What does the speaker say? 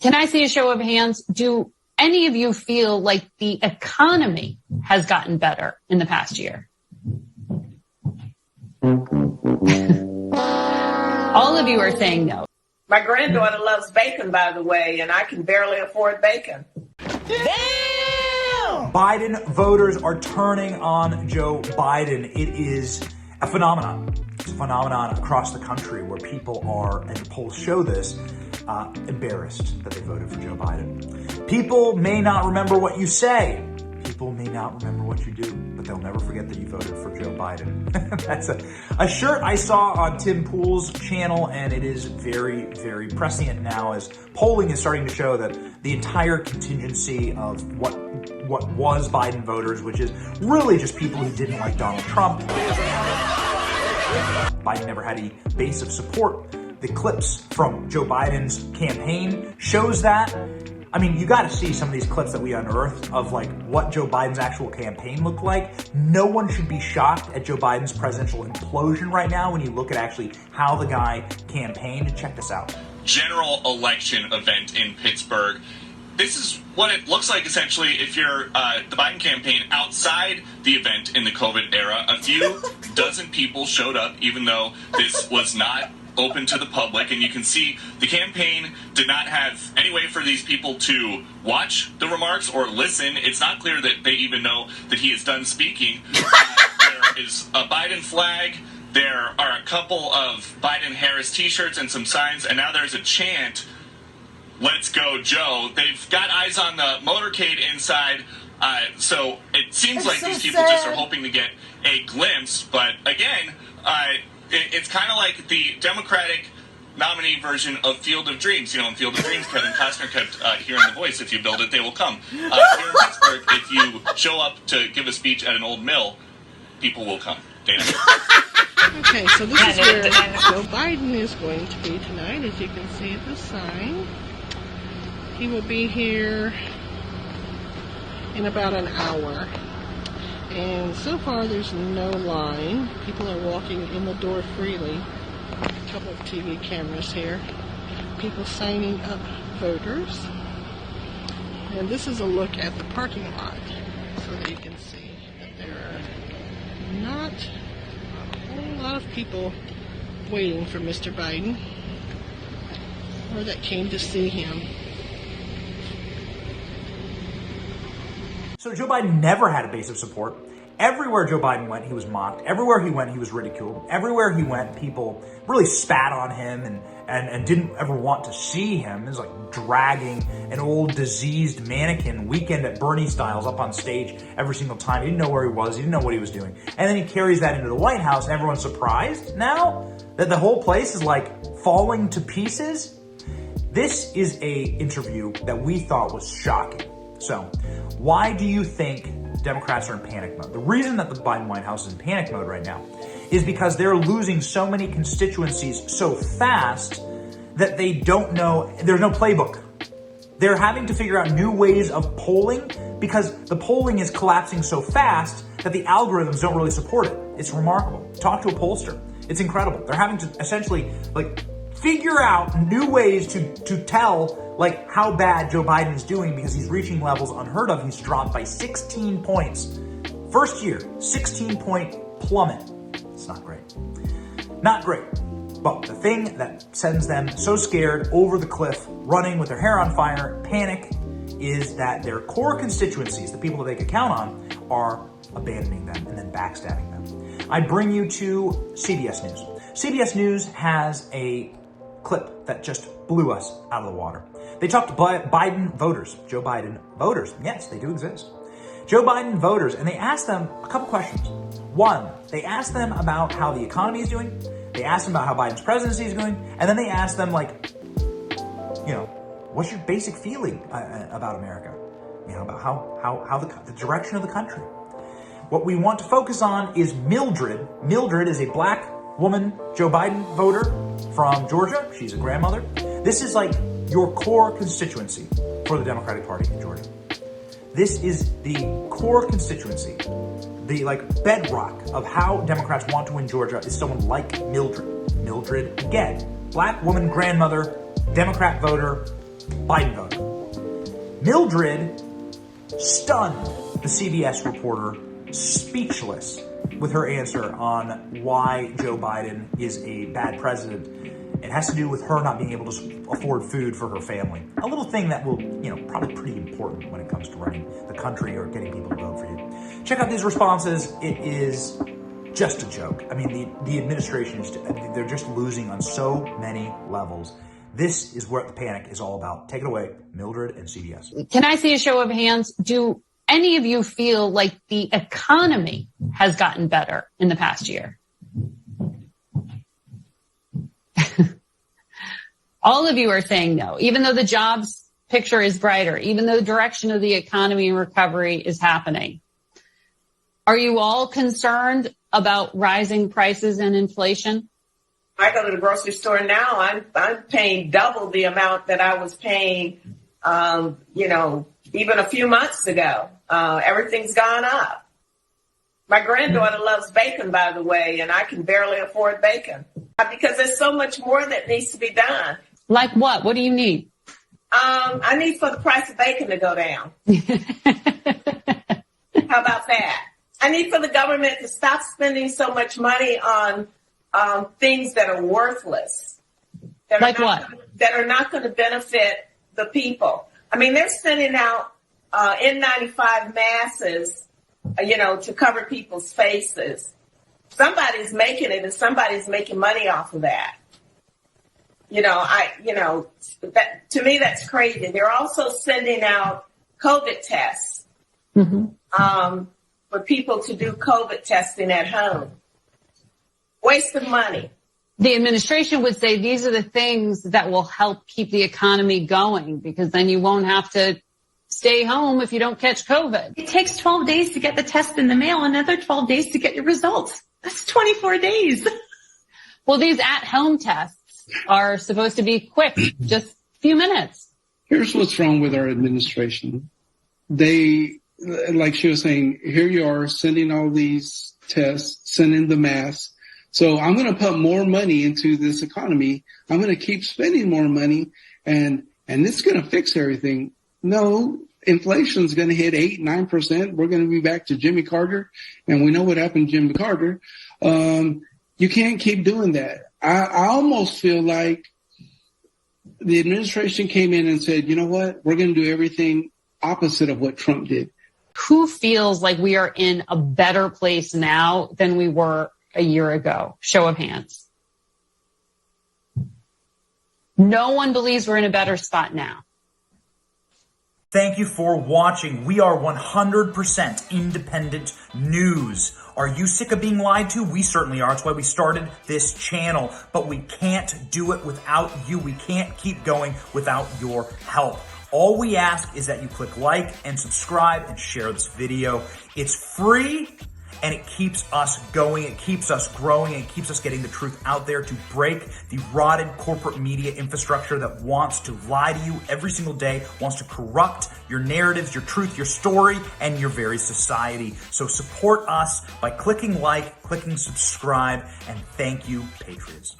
Can I see a show of hands? Do any of you feel like the economy has gotten better in the past year? All of you are saying no. My granddaughter loves bacon, by the way, and I can barely afford bacon. Damn! Biden voters are turning on Joe Biden. It is a phenomenon. It's a phenomenon across the country where people are, and the polls show this, embarrassed that they voted for Joe Biden. People may not remember what you say. People may not remember what you do, but they'll never forget that you voted for Joe Biden. That's a shirt I saw on Tim Pool's channel, and it is very, very prescient now as polling is starting to show that the entire contingency of what was Biden voters, which is really just people who didn't like Donald Trump. Biden never had a base of support. The clips from Joe Biden's campaign shows that. I mean, you got to see some of these clips that we unearthed of like what Joe Biden's actual campaign looked like. No one should be shocked at Joe Biden's presidential implosion right now when you look at actually how the guy campaigned. Check this out. General election event in Pittsburgh. This is what it looks like, essentially, if you're the Biden campaign outside the event in the COVID era. A few dozen people showed up, even though this was not open to the public, and you can see the campaign did not have any way for these people to watch the remarks or listen. It's not clear that they even know that he is done speaking. There is a Biden flag. There are a couple of Biden-Harris t-shirts and some signs, and now there's a chant, "Let's go, Joe." They've got eyes on the motorcade inside, so it seems like these people just are hoping to get a glimpse. But again, it's kind of like the Democratic nominee version of Field of Dreams. You know, in Field of Dreams, Kevin Costner kept hearing the voice, "If you build it, they will come." Here in Pittsburgh, if you show up to give a speech at an old mill, people will come. Dana. Okay, so this is where Joe Biden is going to be tonight. As you can see the sign, he will be here in about an hour. And so far there's no line. People are walking in the door freely. A couple of TV cameras here. People signing up voters. And this is a look at the parking lot so that you can see that there are not a whole lot of people waiting for Mr. Biden or that came to see him. So Joe Biden never had a base of support. Everywhere Joe Biden went, he was mocked. Everywhere he went, he was ridiculed. Everywhere he went, people really spat on him and didn't ever want to see him. It was like dragging an old diseased mannequin Weekend at Bernie styles up on stage every single time. He didn't know where he was. He didn't know what he was doing. And then he carries that into the White House, and everyone's surprised now that the whole place is like falling to pieces. This is a interview that we thought was shocking. So, why do you think Democrats are in panic mode? The reason that the Biden White House is in panic mode right now is because they're losing so many constituencies so fast that they don't know, there's no playbook. They're having to figure out new ways of polling because the polling is collapsing so fast that the algorithms don't really support it. It's remarkable. Talk to a pollster. It's incredible. They're having to essentially figure out new ways to tell how bad Joe Biden is doing because he's reaching levels unheard of. He's dropped by 16 points. First year, 16-point plummet. It's not great. Not great. But the thing that sends them so scared over the cliff, running with their hair on fire, panic, is that their core constituencies, the people that they could count on, are abandoning them and then backstabbing them. I bring you to CBS News. CBS News has a clip that just blew us out of the water. They talked to Biden voters, Joe Biden voters. Yes, they do exist. Joe Biden voters, and they asked them a couple questions. One, they asked them about how the economy is doing. They asked them about how Biden's presidency is going. And then they asked them, what's your basic feeling about America? About how the direction of the country. What we want to focus on is Mildred. Mildred is a black woman, Joe Biden voter from Georgia. She's a grandmother. This is your core constituency for the Democratic Party in Georgia. This is the core constituency, the bedrock of how Democrats want to win Georgia is someone like Mildred. Mildred, again, black woman, grandmother, Democrat voter, Biden vote. Mildred stunned the CBS reporter, speechless with her answer on why Joe Biden is a bad president. It has to do with her not being able to afford food for her family. A little thing that will, probably pretty important when it comes to running the country or getting people to vote for you. Check out these responses. It is just a joke. I mean, the administration they're just losing on so many levels. This is what the panic is all about. Take it away, Mildred and CBS. Can I see a show of hands? Do any of you feel like the economy has gotten better in the past year? All of you are saying no, even though the jobs picture is brighter, even though the direction of the economy and recovery is happening. Are you all concerned about rising prices and inflation? I go to the grocery store now. I'm paying double the amount that I was paying, even a few months ago. Everything's gone up. My granddaughter loves bacon, by the way, and I can barely afford bacon because there's so much more that needs to be done. Like what? What do you need? I need for the price of bacon to go down. How about that? I need for the government to stop spending so much money on things that are worthless. Like what? That are not going to benefit the people. I mean, they're sending out N95 masks, to cover people's faces. Somebody's making it and somebody's making money off of that. That to me, that's crazy. They're also sending out COVID tests for people to do COVID testing at home. Waste of money. The administration would say these are the things that will help keep the economy going because then you won't have to stay home if you don't catch COVID. It takes 12 days to get the test in the mail, another 12 days to get your results. That's 24 days. Well, these at-home tests are supposed to be quick, just a few minutes. Here's what's wrong with our administration. They, like she was saying, here you are sending all these tests, sending the masks. So I'm going to put more money into this economy. I'm going to keep spending more money and it's going to fix everything. No, inflation's going to hit 8-9%. We're going to be back to Jimmy Carter. And we know what happened to Jimmy Carter. You can't keep doing that. I almost feel like the administration came in and said, you know what? We're going to do everything opposite of what Trump did. Who feels like we are in a better place now than we were a year ago? Show of hands. No one believes we're in a better spot now. Thank you for watching. We are 100% independent news. Are you sick of being lied to? We certainly are. That's why we started this channel. But we can't do it without you. We can't keep going without your help. All we ask is that you click like and subscribe and share this video. It's free. And it keeps us going, it keeps us growing, and it keeps us getting the truth out there to break the rotted corporate media infrastructure that wants to lie to you every single day, wants to corrupt your narratives, your truth, your story, and your very society. So support us by clicking like, clicking subscribe, and thank you, Patriots.